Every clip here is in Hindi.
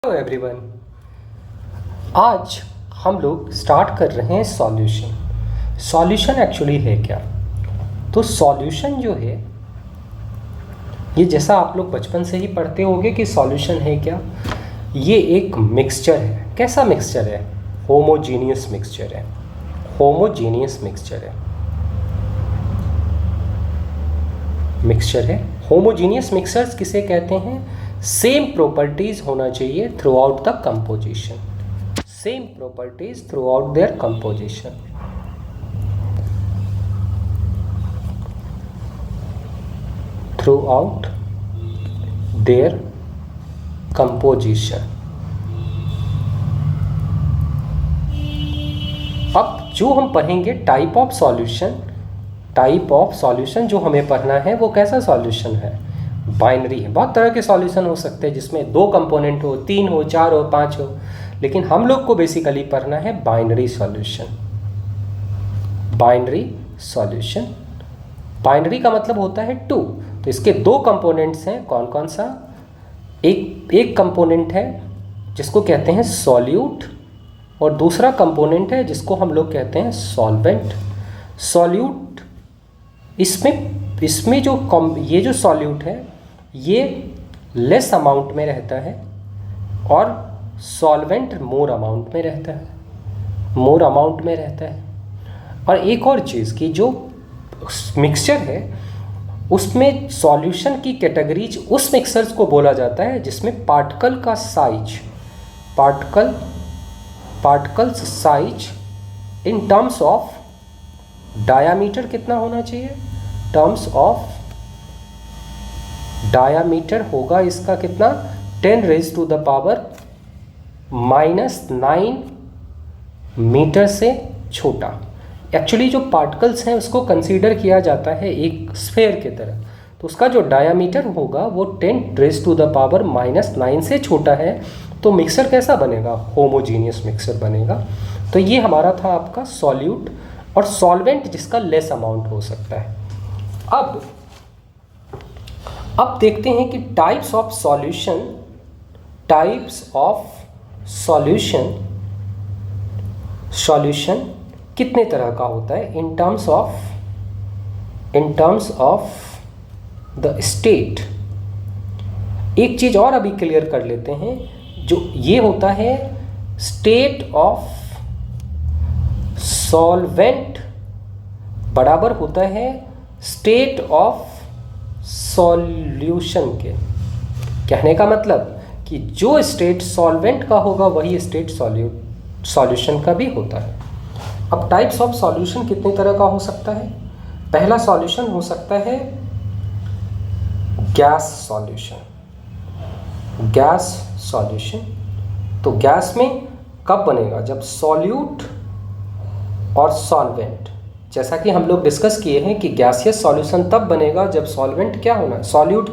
Hello everyone. आज हम लोग स्टार्ट कर रहे हैं सॉल्यूशन एक्चुअली है क्या? तो सॉल्यूशन जो है ये जैसा आप लोग बचपन से ही पढ़ते होंगे कि सॉल्यूशन है क्या, ये एक मिक्सचर है। कैसा मिक्सचर है? होमोजीनियस मिक्सचर है। होमोजीनियस मिक्सचर है। होमोजीनियस मिक्सचर्स किसे कहते हैं? सेम प्रॉपर्टीज होना चाहिए through out the composition. Same properties through out their composition. Through out their composition. अब जो हम पढ़ेंगे टाइप ऑफ सॉल्यूशन जो हमें पढ़ना है वो कैसा सॉल्यूशन है? बाइनरी है। बहुत तरह के सॉल्यूशन हो सकते हैं जिसमें 2 कंपोनेंट हो, 3 हो, 4 हो, 5 हो, लेकिन हम लोग को बेसिकली पढ़ना है binary solution. Binary solution, binary का मतलब होता है 2। तो इसके 2 कंपोनेंट्स हैं। कौन कौन सा? एक कंपोनेंट है जिसको कहते हैं सॉल्यूट और दूसरा कंपोनेंट है जिसको हम लोग कहते हैं सॉल्वेंट। सॉल्यूट इसमें ये जो सॉल्यूट है ये लेस अमाउंट में रहता है और सॉल्वेंट मोर अमाउंट में रहता है। और एक और चीज़ कि जो मिक्सचर है उसमें सॉल्यूशन की कैटेगरीज उस मिक्सचर्स को बोला जाता है जिसमें particles size in terms of diameter कितना होना चाहिए? टर्म्स ऑफ डायामीटर होगा इसका कितना? 10⁻⁻⁹ मीटर से छोटा। एक्चुअली जो पार्टिकल्स हैं उसको कंसीडर किया जाता है एक स्फेयर की तरह, तो उसका जो डायामीटर होगा वो 10⁻⁹ से छोटा है। तो मिक्सर कैसा बनेगा? होमोजीनियस मिक्सर बनेगा। तो ये हमारा था आपका सॉल्यूट और सॉल्वेंट जिसका लेस अमाउंट हो सकता है। अब देखते हैं कि टाइप्स ऑफ सॉल्यूशन कितने तरह का होता है in terms of the state. एक चीज और अभी क्लियर कर लेते हैं, जो ये होता है स्टेट ऑफ सॉल्वेंट बराबर होता है स्टेट ऑफ सॉल्यूशन के। कहने का मतलब कि जो स्टेट सॉल्वेंट का होगा वही स्टेट सॉल्यूशन का भी होता है। अब टाइप्स ऑफ सॉल्यूशन कितने तरह का हो सकता है? पहला सॉल्यूशन हो सकता है गैस सॉल्यूशन। तो गैस में कब बनेगा? जब सॉल्यूट और सॉल्वेंट, जैसा कि हम लोग डिस्कस किए हैं कि गैसियस सॉल्यूशन तब बनेगा जब सॉल्वेंट क्या होना, सॉल्वेंट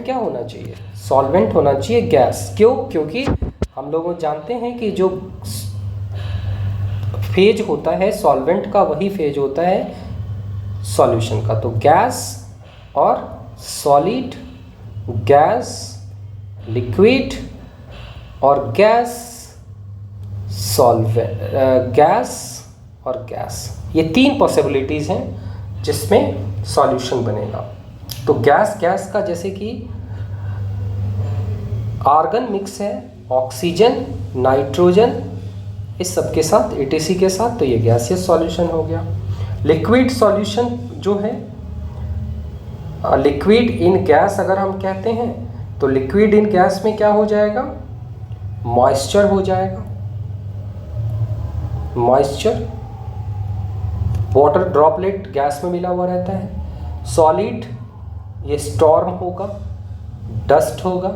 क्या होना चाहिए? सॉल्वेंट होना चाहिए गैस। क्यों? क्योंकि हम लोग जानते हैं कि जो फेज होता है सॉल्वेंट का वही फेज होता है सॉल्यूशन का। तो गैस और सॉलिड, गैस लिक्विड और गैस और गैस, ये 3 पॉसिबिलिटीज़ हैं जिसमें सॉल्यूशन बनेगा। तो गैस का जैसे कि आर्गन मिक्स है, ऑक्सीजन, नाइट्रोजन, इस सब के साथ ETC के साथ, तो ये गैसियस सॉल्यूशन हो गया। लिक्विड सॉल्यूशन जो है, लिक्विड इन गैस अगर हम कहते हैं तो लिक्विड इन गैस में क्या हो जाएगा? मॉइस्चर हो जाएगा। मॉइस्चर, वाटर ड्रॉपलेट गैस में मिला हुआ रहता है। सॉलिड, ये स्टॉर्म होगा, डस्ट होगा।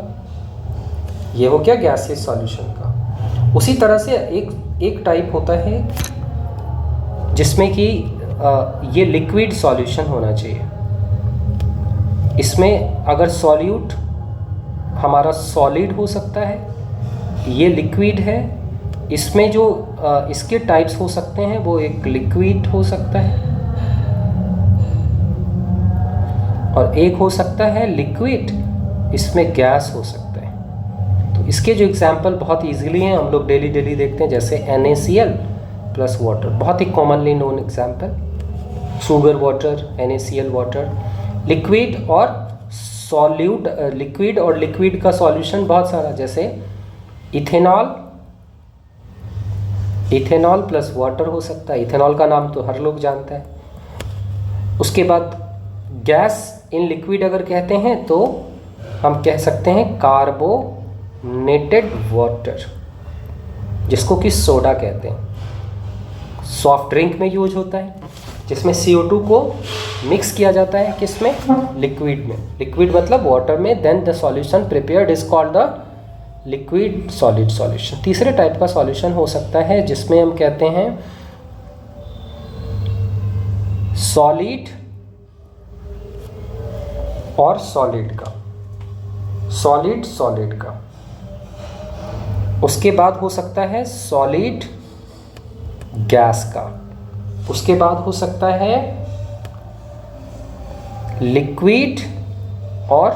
ये हो गया गैसियस सॉल्यूशन का। उसी तरह से एक टाइप होता है जिसमें कि ये लिक्विड सॉल्यूशन होना चाहिए। इसमें अगर सॉल्यूट हमारा सॉलिड हो सकता है, ये लिक्विड है, इसमें जो इसके टाइप्स हो सकते हैं वो एक लिक्विड हो सकता है और एक हो सकता है लिक्विड, इसमें गैस हो सकता है। इसके जो एग्जाम्पल बहुत इजीली हैं, हम लोग डेली देखते हैं, जैसे NaCl प्लस वाटर, बहुत ही commonly known example, sugar water, NaCl water. Liquid और सॉल्यूट, लिक्विड और लिक्विड का सॉल्यूशन बहुत सारा, जैसे इथेनॉल प्लस वाटर हो सकता है। इथेनॉल का नाम तो हर लोग जानता है। उसके बाद गैस इन लिक्विड अगर कहते हैं तो हम कह सकते हैं कार्बोनेटेड वाटर, जिसको कि सोडा कहते हैं। सॉफ्ट ड्रिंक में यूज होता है, जिसमें CO2 को मिक्स किया जाता है, किसमें? लिक्विड में। लिक्विड मतलब वाटर में, then the solution prepared is called the liquid solid solution. तीसरे टाइप का सॉल्यूशन हो सकता है जिसमें हम कहते हैं सॉलिड और सॉलिड का, सॉलिड का। उसके बाद हो सकता है सॉलिड गैस का। उसके बाद हो सकता है लिक्विड और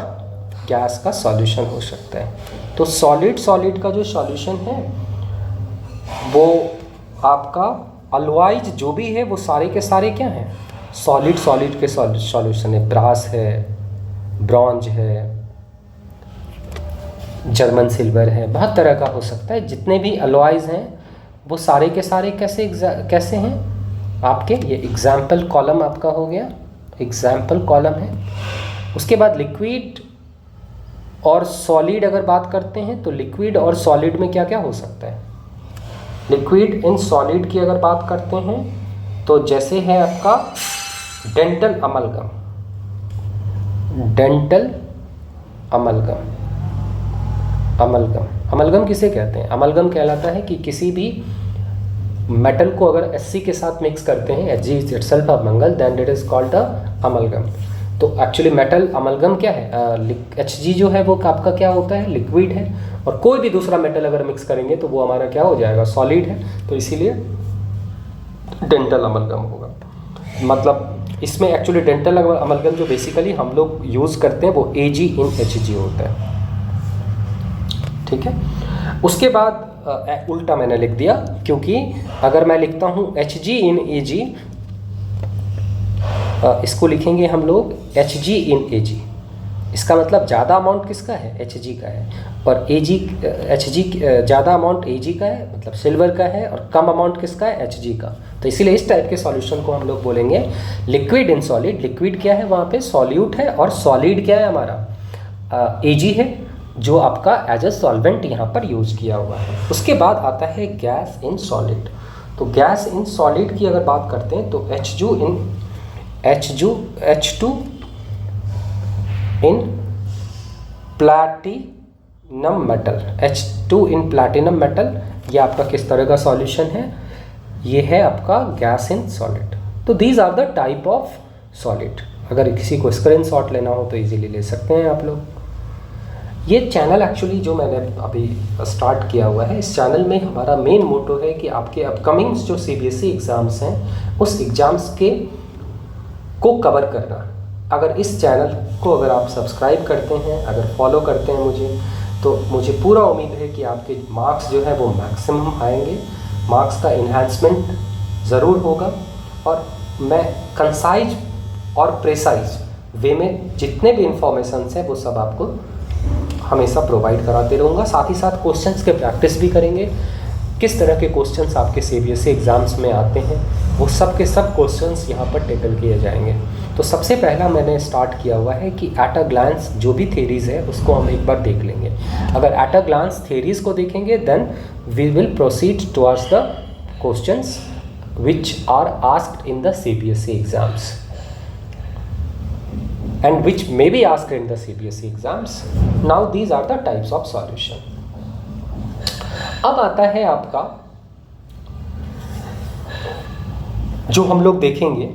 गैस का सॉल्यूशन हो सकता है। तो सॉलिड का जो सॉल्यूशन है वो आपका अलवाइज जो भी है वो सारे के सारे क्या हैं? सॉलिड के सॉल्यूशन है। ब्रास है, ब्रॉन्ज है, जर्मन सिल्वर है, बहुत तरह का हो सकता है। जितने भी अलॉयज हैं वो सारे के सारे कैसे हैं आपके? ये एग्जाम्पल कॉलम आपका हो गया, एग्जाम्पल कॉलम है। उसके बाद लिक्विड और सॉलिड अगर बात करते हैं तो लिक्विड और सॉलिड में क्या क्या हो सकता है? लिक्विड इन सॉलिड की अगर बात करते हैं तो जैसे है आपका dental amalgam, dental amalgam. Amalgam किसे कहते हैं? अमलगम कहलाता है कि किसी भी मेटल को अगर Hc के साथ मिक्स करते हैं, Hg is itself amalgam, then it is called a amalgam. तो एक्चुअली मेटल अमलगम क्या है? Hg जो है वो आपका क्या होता है? लिक्विड है। और कोई भी दूसरा मेटल अगर मिक्स करेंगे तो वो हमारा क्या हो जाएगा? सॉलिड है। तो इसीलिए डेंटल अमलगम होगा। मतलब इसमें एक्चुअली डेंटल अमलगम जो बेसिकली हम लोग यूज़ करते हैं वो Ag इन Hg होता है, ठीक है। उसके बाद उल्टा मैंने लिख दिया, क्योंकि अगर मैं लिखता हूँ Hg इन Ag, इसको लिखेंगे हम लोग Hg इन Ag। इसका मतलब ज़्यादा अमाउंट किसका है? Hg का है। और Hg ज़्यादा अमाउंट Ag का है, मतलब सिल्वर का है, और कम अमाउंट किसका है? Hg का। तो इसीलिए इस टाइप के सॉल्यूशन को हम लोग बोलेंगे लिक्विड इन सॉलिड। लिक्विड क्या है? वहाँ पे सॉल्यूट है, और सॉलिड क्या है हमारा? Ag है, जो आपका एज अ सॉल्वेंट यहाँ पर यूज किया हुआ है। उसके बाद आता है गैस इन सॉलिड। तो गैस इन सॉलिड की अगर बात करते हैं तो H2 इन प्लैटिनम मेटल, H2 इन प्लैटिनम मेटल, ये आपका किस तरह का सॉल्यूशन है? ये है आपका गैस इन सॉलिड। तो these are the type of solid. अगर किसी को स्क्रीनशॉट लेना हो तो इजीली ले सकते हैं आप लोग। ये चैनल एक्चुअली जो मैंने अभी स्टार्ट किया हुआ है, इस चैनल में हमारा मेन मोटो है कि आपके अपकमिंग जो CBSE एग्ज़ाम्स हैं उस एग्ज़ाम्स को कवर करना। अगर इस चैनल को अगर आप सब्सक्राइब करते हैं, अगर फॉलो करते हैं मुझे, तो मुझे पूरा उम्मीद है कि आपके मार्क्स जो है वो मैक्सिमम आएंगे, मार्क्स का इन्हांसमेंट ज़रूर होगा, और मैं कंसाइज और प्रेसाइज वे में जितने भी इंफॉर्मेशंस हैं वो सब आपको हमेशा प्रोवाइड कराते रहूँगा। साथ ही साथ क्वेश्चंस के प्रैक्टिस भी करेंगे। किस तरह के क्वेश्चंस आपके CBSE एग्ज़ाम्स में आते हैं वो सब के सब क्वेश्चंस यहाँ पर टेकल किए जाएंगे। तो सबसे पहला मैंने स्टार्ट किया हुआ है कि एट अ ग्लांस जो भी थेरीज़ है उसको हम एक बार देख लेंगे। अगर एट अ ग्लांस थेरीज़ को देखेंगे then we will proceed towards the questions which are asked in the CBSE exams and which may be asked in the CBSE exams. Now these are the types of solution. अब आता है आपका जो हम लोग देखेंगे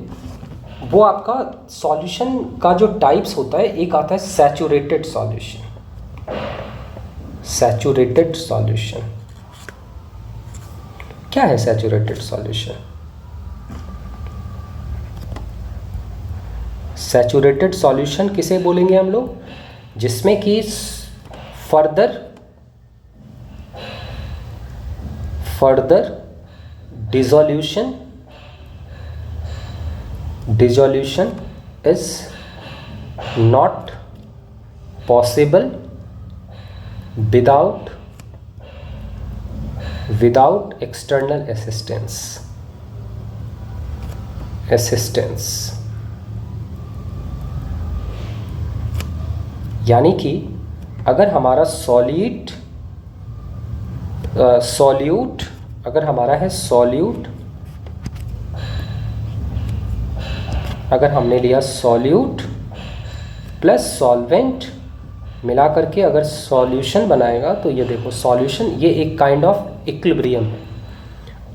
वो आपका सॉल्यूशन का जो टाइप्स होता है। एक आता है सैचुरेटेड सॉल्यूशन। सैचुरेटेड सॉल्यूशन क्या है? सैचुरेटेड सॉल्यूशन, सैचुरेटेड सॉल्यूशन किसे बोलेंगे हम लोग? जिसमें कि further further dissolution is not possible without external assistance। यानी कि अगर हमारा सॉल्यूट अगर हमारा है सॉल्यूट, अगर हमने लिया सॉल्यूट प्लस सॉल्वेंट मिला करके अगर सॉल्यूशन बनाएगा, तो ये देखो सॉल्यूशन, ये एक काइंड ऑफ इक्विलिब्रियम है।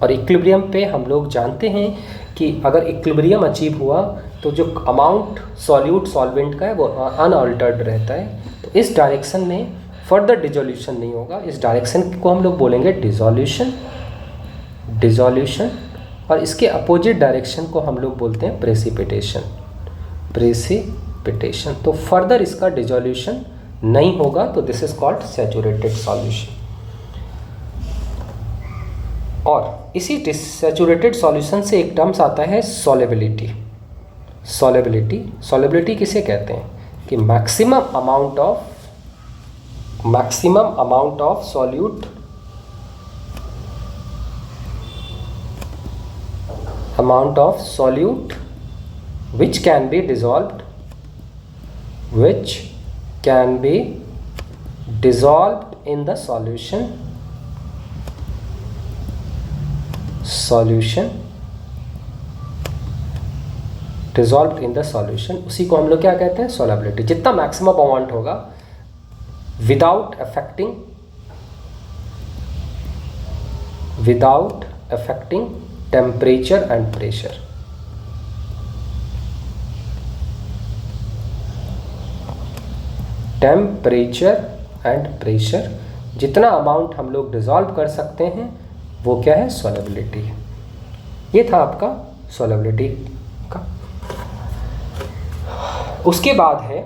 और इक्विलिब्रियम पे हम लोग जानते हैं कि अगर इक्विलिब्रियम अचीव हुआ तो जो अमाउंट सॉल्यूट सॉल्वेंट का है वो अनअल्टर्ड रहता है। तो इस डायरेक्शन में फर्दर डिसोल्यूशन नहीं होगा। इस डायरेक्शन को हम लोग बोलेंगे डिसोल्यूशन, और इसके अपोजिट डायरेक्शन को हम लोग बोलते हैं प्रेसिपिटेशन। तो फर्दर इसका डिसोल्यूशन नहीं होगा, तो this is called saturated solution. और इसी सैचुरेटेड सॉल्यूशन से एक टर्म्स आता है सॉलेबिलिटी। सॉलेबिलिटी किसे कहते हैं कि maximum amount of solute which can be dissolved in the solution dissolved in the solution, उसी को हम लोग क्या कहते हैं, solubility। जितना मैक्सिमम अमाउंट होगा without affecting temperature and pressure। जितना अमाउंट हम लोग डिसॉल्व कर सकते हैं वो क्या है, सॉलेबिलिटी है। ये था आपका सॉलेबिलिटी का। उसके बाद है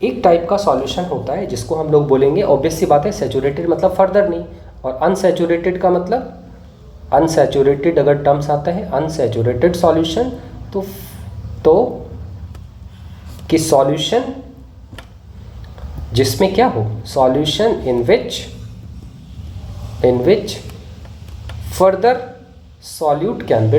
एक टाइप का सॉल्यूशन होता है जिसको हम लोग बोलेंगे, ऑब्वियस सी बात है, सैचुरेटेड मतलब फर्दर नहीं, और अनसैचुरेटेड का मतलब अनसैचुरेटेड अगर टर्म्स आता है अनसैचुरेटेड सॉल्यूशन, तो कि सॉल्यूशन जिसमें क्या हो, solution in which further solute can be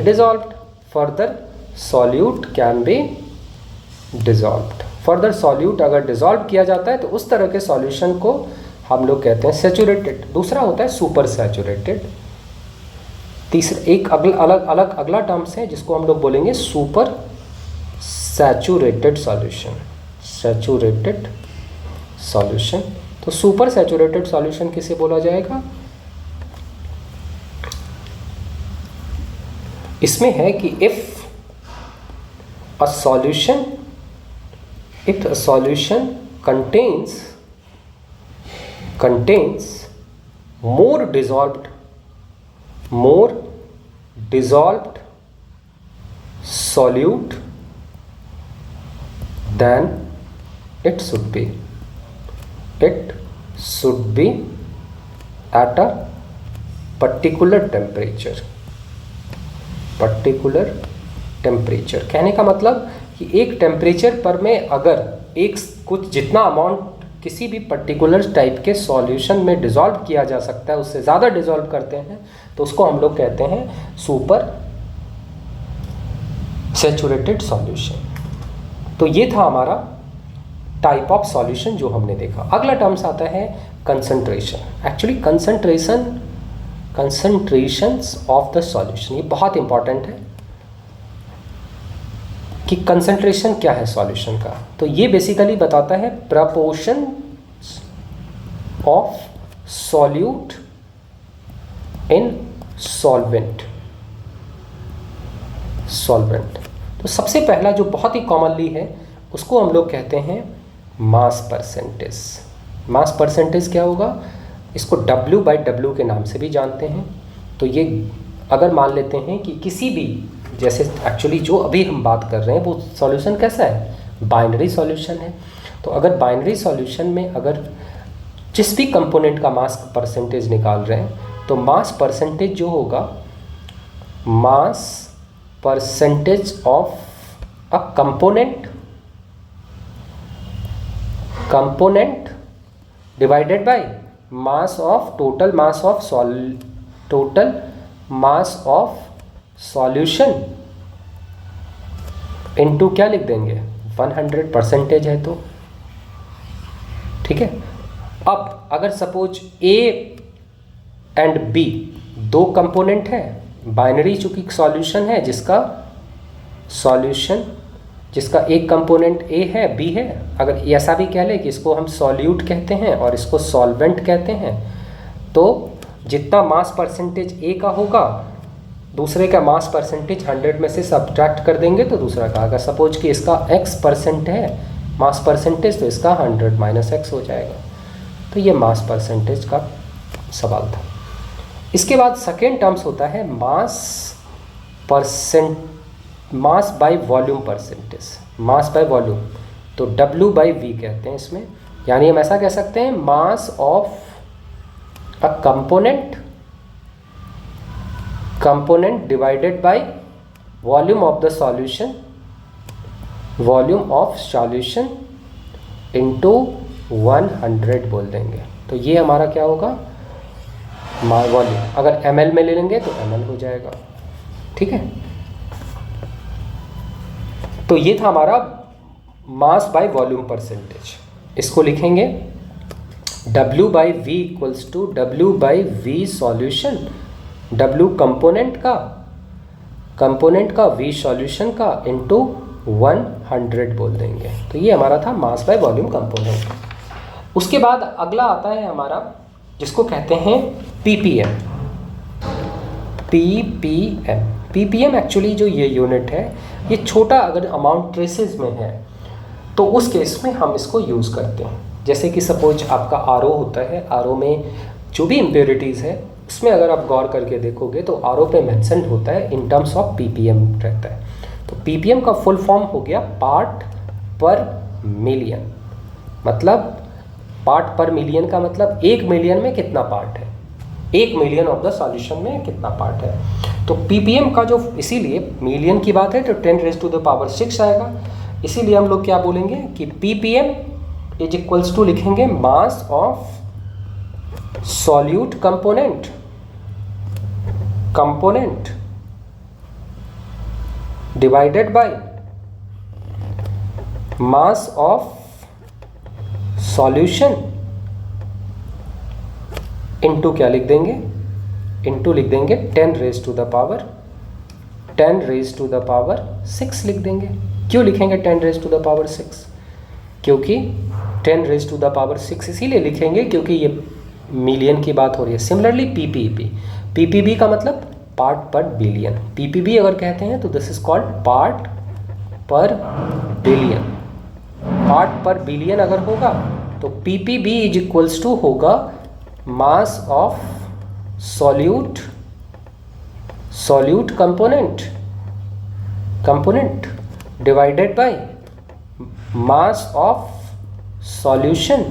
dissolved, further solute अगर डिसॉल्व किया जाता है तो उस तरह के सॉल्यूशन को हम लोग कहते हैं सैचुरेटेड। दूसरा होता है सुपर सैचुरेटेड। तीसरा एक अगला टर्म्स है जिसको हम लोग बोलेंगे सुपर सैचुरेटेड सॉल्यूशन। तो सुपर सैचुरेटेड सॉल्यूशन किसे बोला जाएगा, इसमें है कि if a solution contains more dissolved solute than it should be at a particular temperature। कहने का मतलब कि एक टेम्परेचर पर में अगर एक कुछ जितना अमाउंट किसी भी पर्टिकुलर टाइप के सॉल्यूशन में डिसॉल्व किया जा सकता है, उससे ज़्यादा डिसॉल्व करते हैं तो उसको हम लोग कहते हैं सुपर सैचुरेटेड सॉल्यूशन। तो ये था हमारा टाइप ऑफ सॉल्यूशन जो हमने देखा। अगला टर्म्स आता है concentration. Actually concentrations of the solution, ये बहुत इंपॉर्टेंट है कि कंसंट्रेशन क्या है सॉल्यूशन का। तो ये बेसिकली बताता है proportion of solute in solvent. तो सबसे पहला जो बहुत ही कॉमनली है उसको हम लोग कहते हैं मास परसेंटेज। मास परसेंटेज क्या होगा, इसको W/W के नाम से भी जानते हैं। तो ये अगर मान लेते हैं कि किसी भी, जैसे एक्चुअली जो अभी हम बात कर रहे हैं वो सॉल्यूशन कैसा है, बाइनरी सॉल्यूशन है। तो अगर बाइनरी सॉल्यूशन में अगर जिस भी कंपोनेंट का मास परसेंटेज निकाल रहे हैं तो मास परसेंटेज जो होगा, mass percentage of a component divided by mass of total mass of solution into क्या लिख देंगे, 100% है तो ठीक है। अब अगर सपोज ए एंड बी दो कंपोनेंट है, बाइनरी चूंकि सॉल्यूशन है जिसका एक कंपोनेंट ए है बी है, अगर ऐसा भी कह ले कि इसको हम सॉल्यूट कहते हैं और इसको सॉल्वेंट कहते हैं, तो जितना मास परसेंटेज ए का होगा दूसरे का मास परसेंटेज 100 में से सब्ट्रैक्ट कर देंगे तो दूसरा का, अगर सपोज कि इसका x% है मास परसेंटेज तो इसका 100 माइनस x हो जाएगा। तो ये मास परसेंटेज का सवाल था। इसके बाद सेकेंड टर्म्स होता है mass by volume percentage, mass by volume, तो W/V कहते हैं इसमें। यानी हम ऐसा कह सकते हैं mass of a component divided by volume of the solution, volume of solution into 100 बोल देंगे। तो ये हमारा क्या होगा, वॉल्यूम। अगर ml में ले लेंगे तो ml हो जाएगा, ठीक है। तो ये था हमारा मास बाय वॉल्यूम परसेंटेज। इसको लिखेंगे W/V equals to W/V solution, W component का V सॉल्यूशन का इनटू 100 बोल देंगे। तो ये हमारा था मास बाय वॉल्यूम कंपोनेंट। उसके बाद अगला आता है हमारा जिसको कहते हैं ppm। ppm एक्चुअली जो ये यूनिट है ये छोटा अगर अमाउंट ट्रेसेस में है तो उस केस में हम इसको यूज़ करते हैं। जैसे कि सपोज आपका आरओ होता है, आरओ में जो भी इम्प्योरिटीज़ है उसमें अगर आप गौर करके देखोगे तो आरओ पे मेंशन होता है इन टर्म्स ऑफ ppm रहता है। तो ppm का फुल फॉर्म हो गया पार्ट पर मिलियन। मतलब पार्ट पर मिलियन का मतलब 1 मिलियन में कितना पार्ट है, 1 मिलियन ऑफ द सॉल्यूशन में कितना पार्ट है। तो ppm का जो, इसीलिए मिलियन की बात है तो 10⁻⁶ आएगा। इसीलिए हम लोग क्या बोलेंगे कि ppm इज इक्वल्स टू लिखेंगे mass of solute component divided by mass of solution into क्या लिख देंगे, इनटू लिख देंगे 10⁻6 लिख देंगे। क्यों लिखेंगे 10⁻6? क्योंकि 10⁻6 इसीलिए लिखेंगे क्योंकि ये मिलियन की बात हो रही है। सिमिलरली पीपीबी का मतलब पार्ट पर बिलियन। पीपीबी अगर कहते हैं तो दिस इज कॉल्ड पार्ट पर बिलियन। पार्ट पर बिलियन अगर होगा तो पीपीबी इज इक्वल्स टू होगा mass of solute component divided by mass of solution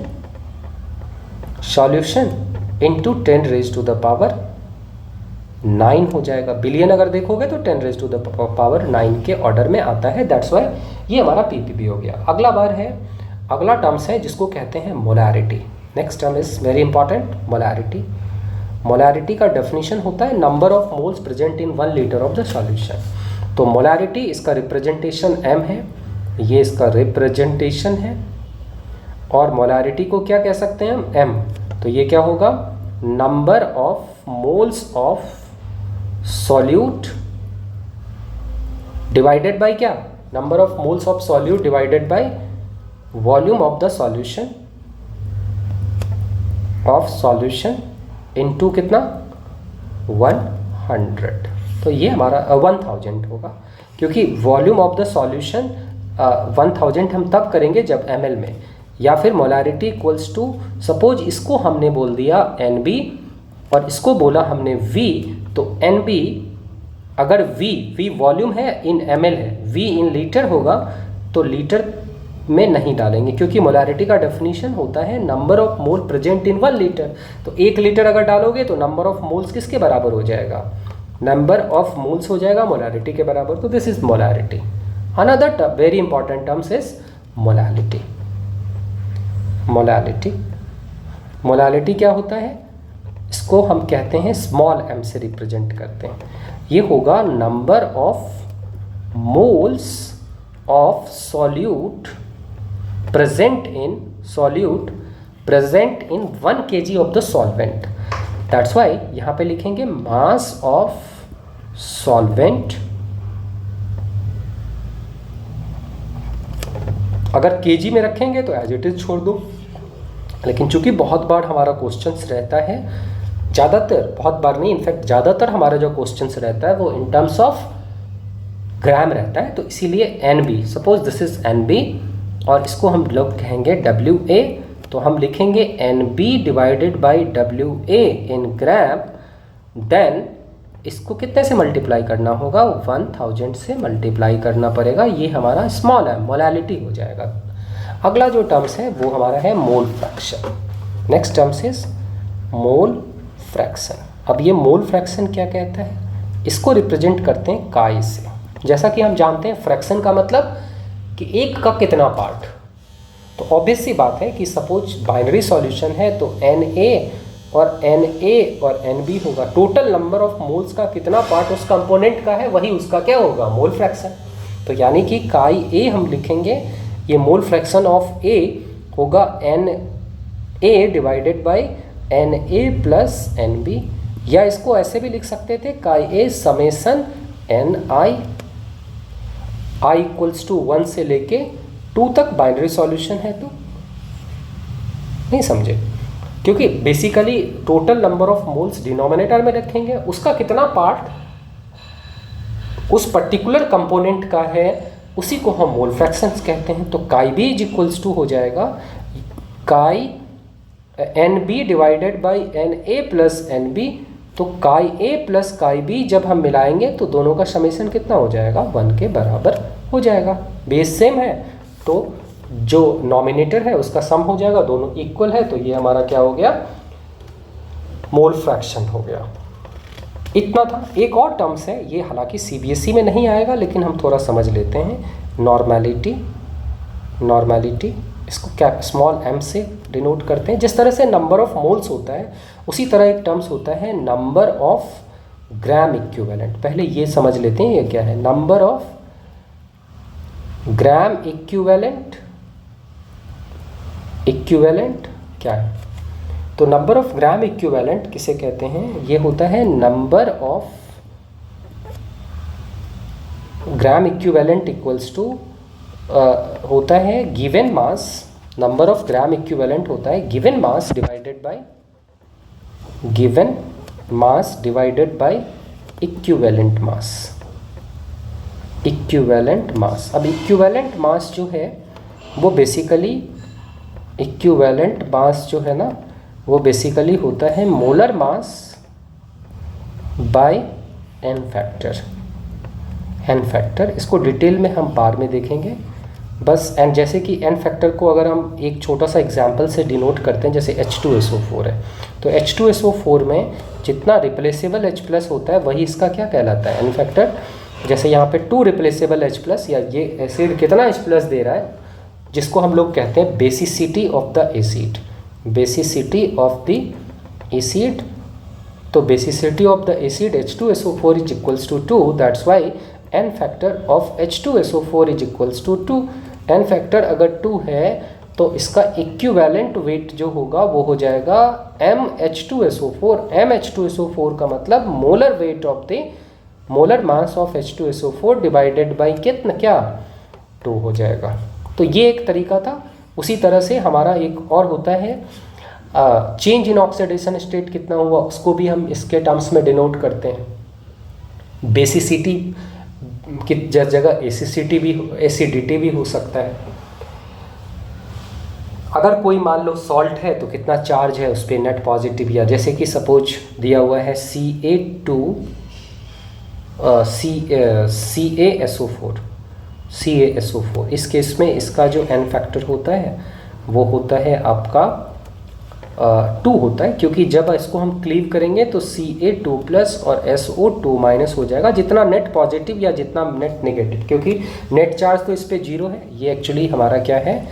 into 10⁻9 हो जाएगा। बिलियन अगर देखोगे तो 10⁻9 के ऑर्डर में आता है। दैट्स वाई ये हमारा पीपीबी हो गया। अगला टर्म्स है जिसको कहते हैं molarity. Next term is very important, molarity. Molarity का डेफिनेशन होता है number of moles present in 1 litre of the solution. तो मोलैरिटी इसका रिप्रेजेंटेशन m है, ये इसका रिप्रेजेंटेशन है। और मोलैरिटी को क्या कह सकते हैं हम, m। तो ये क्या होगा, number of moles of solute divided by क्या, number of moles of solute divided by volume of the solution into कितना 100। तो ये हमारा 1000 होगा क्योंकि वॉल्यूम ऑफ द सॉल्यूशन 1000 हम तब करेंगे जब ml में, या फिर मोलैरिटी इक्वल्स टू, सपोज इसको हमने बोल दिया NB और इसको बोला हमने V, तो NB अगर V वॉल्यूम है इन ml है, V इन लीटर होगा तो लीटर में नहीं डालेंगे, क्योंकि मोलारिटी का डेफिनेशन होता है number of mole present in 1 litre. तो 1 लीटर अगर डालोगे तो नंबर ऑफ मोल्स किसके बराबर हो जाएगा, नंबर ऑफ मोल्स हो जाएगा मोलारिटी के बराबर। तो this is molarity. Another very important terms is molality. Molality, molality क्या होता है, इसको हम कहते हैं स्मॉल m से रिप्रेजेंट करते हैं। ये होगा number of moles of solute present in 1 kg of the solvent. That's why यहाँ पे लिखेंगे मास ऑफ सॉल्वेंट। अगर kg में रखेंगे तो एज इट इज छोड़ दो, लेकिन चूंकि बहुत बार हमारा क्वेश्चंस रहता है, ज़्यादातर, बहुत बार नहीं, इनफैक्ट ज़्यादातर हमारा जो क्वेश्चंस रहता है वो इन टर्म्स ऑफ ग्राम रहता है, तो इसीलिए NB, suppose this is NB और इसको हम लोग कहेंगे WA, तो हम लिखेंगे NB divided by WA in gram. Then इसको कितने से मल्टीप्लाई करना होगा, 1000 से मल्टीप्लाई करना पड़ेगा। ये हमारा स्मॉल m मोलालिटी हो जाएगा। अगला जो टर्म्स है वो हमारा है mole fraction. Next terms is mole fraction. अब ये मोल फ्रैक्शन क्या कहता है, इसको रिप्रेजेंट करते हैं काई से। जैसा कि हम जानते हैं फ्रैक्शन का मतलब कि एक का कितना पार्ट, तो ऑब्वियस सी बात है कि सपोज बाइनरी सॉल्यूशन है तो Na और Na और Nb होगा, टोटल नंबर ऑफ मोल्स का कितना पार्ट उस कंपोनेंट का है वही उसका क्या होगा, मोल फ्रैक्शन। तो यानी कि काई A हम लिखेंगे, ये मोल फ्रैक्शन ऑफ A होगा Na divided by Na plus Nb, या इसको ऐसे भी लिख सकते थे काई A summation Ni, i equals to 1 से लेके 2 तक बाइनरी सॉल्यूशन है। तो नहीं समझे, क्योंकि basically total number of moles denominator में रखेंगे, उसका कितना पार्ट उस पर्टिकुलर कंपोनेंट का है उसी को हम मोल फ्रैक्शंस कहते हैं। तो काई बी इज इक्वल्स टू हो जाएगा काई NB divided by Na plus NB। तो काई A प्लस काई B जब हम मिलाएंगे तो दोनों का समेशन कितना हो जाएगा, 1 के बराबर हो जाएगा। बेस सेम है तो जो नॉमिनेटर है उसका सम हो जाएगा, दोनों इक्वल है, तो ये हमारा क्या हो गया, मोल फ्रैक्शन हो गया। इतना था। एक और टर्म्स है, ये हालांकि CBSE में नहीं आएगा लेकिन हम थोड़ा समझ लेते हैं। नॉर्मेलिटी, नॉर्मेलिटी इसको क्या स्मॉल m से डिनोट करते हैं। जिस तरह से नंबर ऑफ मोल्स होता है उसी तरह एक टर्म्स होता है नंबर ऑफ ग्राम इक्विवेलेंट। पहले ये समझ लेते हैं ये क्या है, number of gram equivalent. Equivalent क्या है, तो नंबर ऑफ ग्राम इक्विवेलेंट किसे कहते हैं, ये होता है number of gram equivalent equals to होता है given mass. Number of gram equivalent होता है given mass divided by given mass divided by equivalent mass. Equivalent mass, अब इक्विवेलेंट मास जो है वो बेसिकली, इक्विवेलेंट मास जो है ना वो बेसिकली होता है molar mass by n factor. n factor इसको डिटेल में हम बाद में देखेंगे बस। एंड जैसे कि n फैक्टर को अगर हम एक छोटा सा एग्जांपल से डिनोट करते हैं, जैसे H2SO4 है, तो H2SO4 में जितना रिप्लेसेबल H+ होता है वही इसका क्या कहलाता है, n फैक्टर। जैसे यहाँ पे 2 रिप्लेसेबल H+, या ये एसिड कितना H+ दे रहा है, जिसको हम लोग कहते हैं basicity of the acid. Basicity of the acid, तो basicity of the acid H2SO4 is equals to 2, that's why n factor of H2SO4 is equals to 2। n factor अगर 2 है तो इसका इक्विवेलेंट वेट जो होगा वो हो जाएगा MH2SO4। MH2SO4 का मतलब molar weight of the molar mass of H2SO4 divided by कितना, क्या 2 हो जाएगा। तो ये एक तरीका था। उसी तरह से हमारा एक और होता है चेंज इन ऑक्सीडेशन स्टेट कितना हुआ, उसको भी हम इसके टर्म्स में डिनोट करते हैं। बेसिसिटी की जगह एसिसिटी भी, एसिडिटी भी हो सकता है। अगर कोई मान लो सॉल्ट है तो कितना चार्ज है उस पर, नेट पॉजिटिव, या जैसे कि सपोज दिया हुआ है CaSO4, CaSO4। इस केस में इसका जो n फैक्टर होता है वो होता है आपका 2 होता है, क्योंकि जब इसको हम क्लीव करेंगे तो Ca2 प्लस और SO2 माइनस हो जाएगा, जितना नेट पॉजिटिव या जितना नेट नेगेटिव, क्योंकि नेट चार्ज तो इस पर 0 है। ये एक्चुअली हमारा क्या है,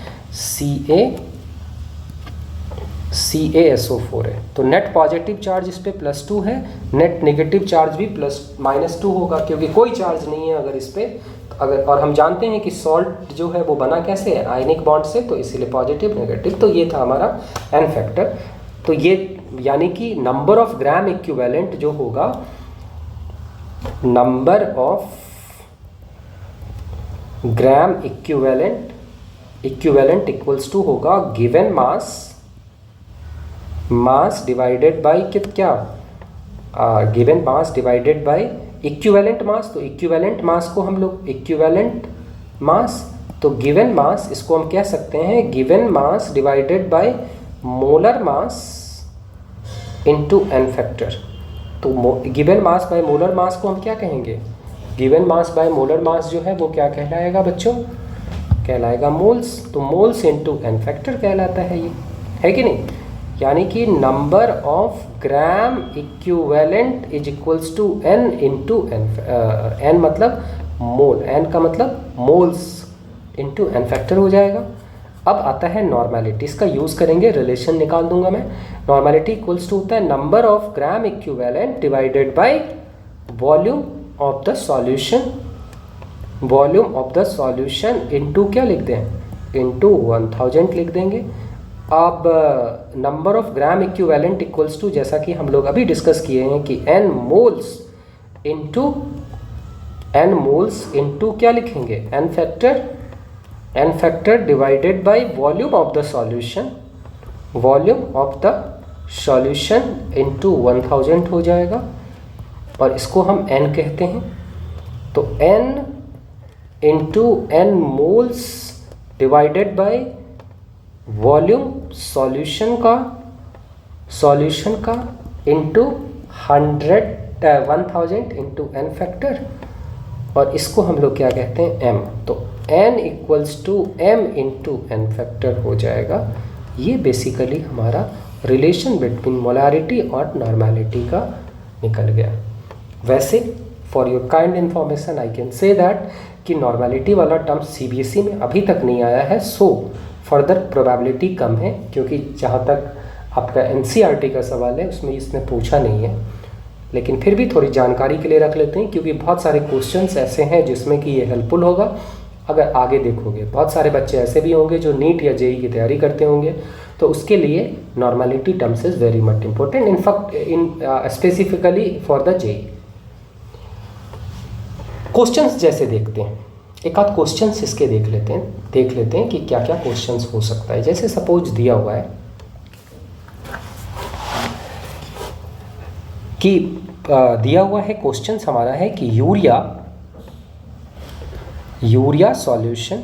CaSO4 है। तो नेट पॉजिटिव चार्ज इस पे +2 है, नेट नेगेटिव चार्ज भी -2 होगा, क्योंकि कोई चार्ज नहीं है अगर इस पे अगर, और हम जानते हैं कि सॉल्ट जो है वो बना कैसे है, आयनिक बॉन्ड से, तो इसीलिए पॉजिटिव नेगेटिव। तो ये था हमारा n फैक्टर। तो ये यानी कि नंबर ऑफ ग्राम इक्विवेलेंट जो होगा, number of gram equivalent equals to होगा गिवन मास डिवाइडेड बाय क्या, given mass divided by equivalent mass. तो इक्विवेलेंट मास को हम लोग इक्विवेलेंट मास, तो गिवन मास इसको हम कह सकते हैं given mass divided by molar mass into n factor. तो given mass by molar mass को हम क्या कहेंगे, given mass by molar mass जो है वो क्या कहलाएगा बच्चों, कहलाएगा मोल्स। तो मोल्स इनटू n फैक्टर कहलाता है, ये है कि नहीं। यानी कि number of gram equivalent is equals to n into n मतलब मोल, n का मतलब मोल्स इंटू n फैक्टर हो जाएगा। अब आता है नॉर्मेलिटी, इसका यूज़ करेंगे, रिलेशन निकाल दूंगा मैं। नॉर्मेलिटी इक्वल्स टू होता है number of gram equivalent divided by volume of the solution, volume of the solution into क्या लिख दें, इनटू 1000 लिख देंगे। अब number of gram equivalent equals to, जैसा कि हम लोग अभी डिस्कस किए हैं कि n मोल्स इनटू क्या लिखेंगे, n factor divided by volume of the solution, volume of the solution into 1000 हो जाएगा, और इसको हम n कहते हैं। तो n into n moles divided by volume solution का इंटू 1000 इंटू n फैक्टर, और इसको हम लोग क्या कहते हैं, m। तो n equals to m into n factor हो जाएगा। ये बेसिकली हमारा रिलेशन बिटवीन मोलैरिटी और नॉर्मेलिटी का निकल गया। वैसे for your kind information I can say that कि नॉर्मेलिटी वाला टर्म CBSE में अभी तक नहीं आया है, सो फर्दर प्रोबेबिलिटी कम है, क्योंकि जहाँ तक आपका NCERT का सवाल है उसमें इसने पूछा नहीं है। लेकिन फिर भी थोड़ी जानकारी के लिए रख लेते हैं, क्योंकि बहुत सारे क्वेश्चंस ऐसे हैं जिसमें कि ये हेल्पफुल होगा। अगर आगे देखोगे बहुत सारे बच्चे ऐसे भी होंगे जो नीट या JEE की तैयारी करते होंगे, तो उसके लिए normality terms is very much important, in fact specifically for the JEE। Questions जैसे देखते हैं, एक आध क्वेश्चंस इसके देख लेते हैं कि क्या क्या क्वेश्चंस हो सकता है। जैसे सपोज दिया हुआ है कि दिया हुआ है क्वेश्चंस हमारा है कि urea solution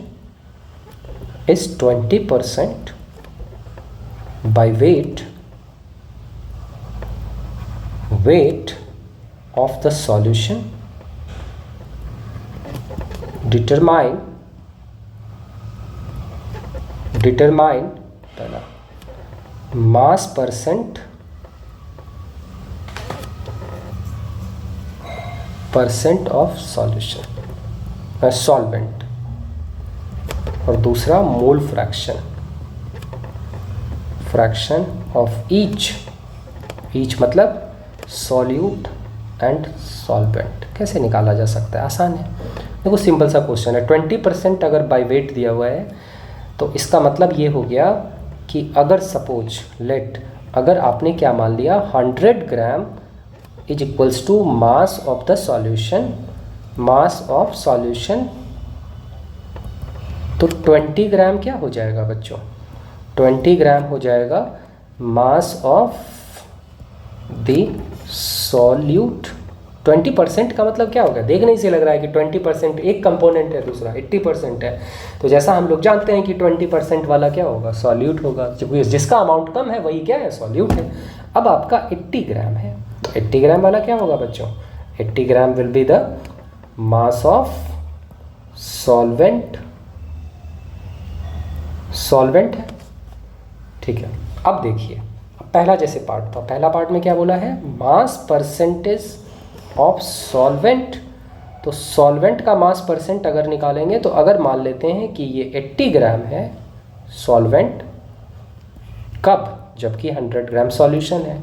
is 20% by weight of the solution, determine पहला mass percent of solution solvent, और दूसरा मोल फ्रैक्शन ऑफ ईच मतलब सॉल्यूट एंड सॉल्वेंट। कैसे निकाला जा सकता है, आसान है। देखो सिंपल सा क्वेश्चन है, 20% अगर बाय वेट दिया हुआ है तो इसका मतलब ये हो गया कि अगर सपोज अगर आपने क्या मान लिया 100 gram is equals to mass of the solution, तो 20 ग्राम क्या हो जाएगा बच्चों, 20 ग्राम हो जाएगा मास ऑफ द सॉल्यूट। 20% का मतलब क्या होगा, देखने से लग रहा है कि 20% एक कंपोनेंट है, दूसरा 80% है। तो जैसा हम लोग जानते हैं कि 20% वाला क्या होगा, सॉल्यूट होगा, क्योंकि जिसका अमाउंट कम है वही क्या है, सॉल्यूट है। अब आपका 80 ग्राम है, तो 80 ग्राम वाला क्या होगा बच्चों, 80 gram will be the mass of solvent है, ठीक है। अब देखिए, पहला जैसे पार्ट था, पहला पार्ट में क्या बोला है, मास परसेंटेज ऑफ सॉल्वेंट। तो सॉल्वेंट का मास परसेंट अगर निकालेंगे तो अगर मान लेते हैं कि ये 80 ग्राम है सॉल्वेंट, कब, जबकि 100 ग्राम सॉल्यूशन है,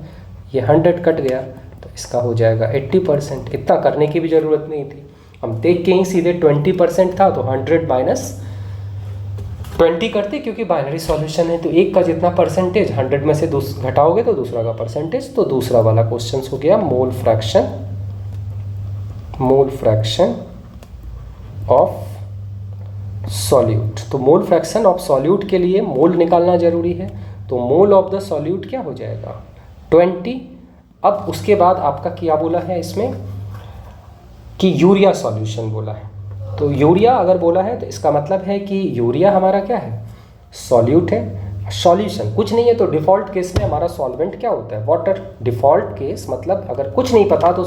ये 100 कट गया तो इसका हो जाएगा 80%। इतना करने की भी ज़रूरत नहीं थी, हम देख के ही सीधे 20% था तो 100 माइनस 20 करते, क्योंकि बाइनरी सॉल्यूशन है तो एक का जितना परसेंटेज 100 में से घटाओगे तो दूसरा का परसेंटेज। तो दूसरा वाला क्वेश्चन हो गया मोल फ्रैक्शन ऑफ सॉल्यूट। तो मोल फ्रैक्शन ऑफ सॉल्यूट के लिए मोल निकालना जरूरी है, तो मोल ऑफ द सॉल्यूट क्या हो जाएगा 20। अब उसके बाद आपका क्या बोला है इसमें कि यूरिया सॉल्यूशन बोला है, तो यूरिया अगर बोला है तो इसका मतलब है कि यूरिया हमारा क्या है, सॉल्यूट है। सॉल्यूशन कुछ नहीं है तो डिफ़ॉल्ट केस में हमारा सॉल्वेंट क्या होता है, वाटर। डिफ़ॉल्ट केस मतलब अगर कुछ नहीं पता तो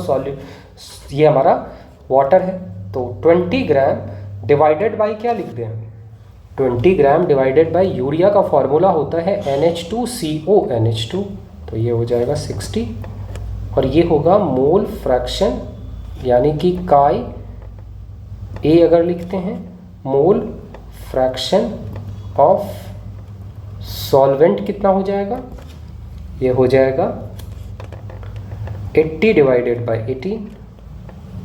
ये हमारा वाटर है। तो 20 ग्राम डिवाइडेड बाई क्या लिख दें हम, 20 ग्राम डिवाइडेड बाई यूरिया का फॉर्मूला होता है NH2CO, तो ये हो जाएगा 60, और ये होगा मोल फ्रैक्शन यानी कि काई ए अगर लिखते हैं, मोल फ्रैक्शन ऑफ सॉल्वेंट कितना हो जाएगा, ये हो जाएगा 80 डिवाइडेड बाई 80।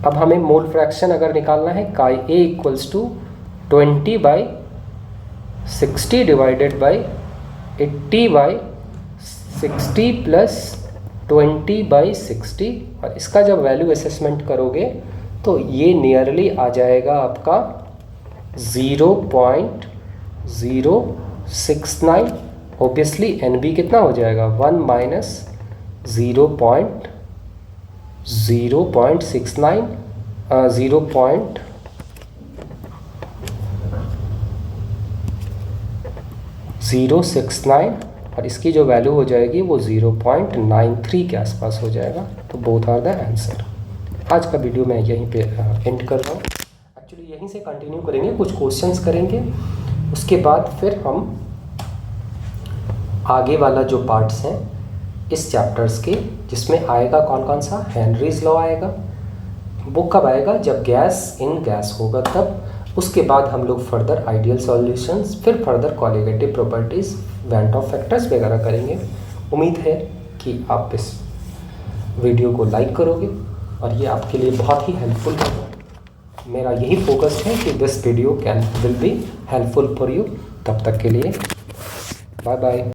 अब हमें मोल फ्रैक्शन अगर निकालना है, chi A equals to 20 by 60 divided by 80 by 60 plus 20 by 60, और इसका जब वैल्यू असेसमेंट करोगे तो ये नियरली आ जाएगा आपका 0.069। ऑब्वियसली NB कितना हो जाएगा 1 माइनस 0.069 0.069, और इसकी जो वैल्यू हो जाएगी वो 0.93 के आसपास हो जाएगा। तो बोथ आर द आंसर। आज का वीडियो मैं यहीं पे एंड कर रहा हूँ। एक्चुअली यहीं से कंटिन्यू करेंगे, कुछ क्वेश्चंस करेंगे, उसके बाद फिर हम आगे वाला जो पार्ट्स हैं इस चैप्टर्स के, जिसमें आएगा कौन कौन सा, हेनरीज लॉ आएगा, वो कब आएगा, जब गैस इन गैस होगा तब। उसके बाद हम लोग फर्दर आइडियल सॉल्यूशंस, फिर further colligative properties, went of factors वगैरह करेंगे। उम्मीद है कि आप इस वीडियो को लाइक करोगे और ये आपके लिए बहुत ही हेल्पफुल होगा। मेरा यही फोकस है कि this video will be helpful for you. तब तक के लिए बाय बाय।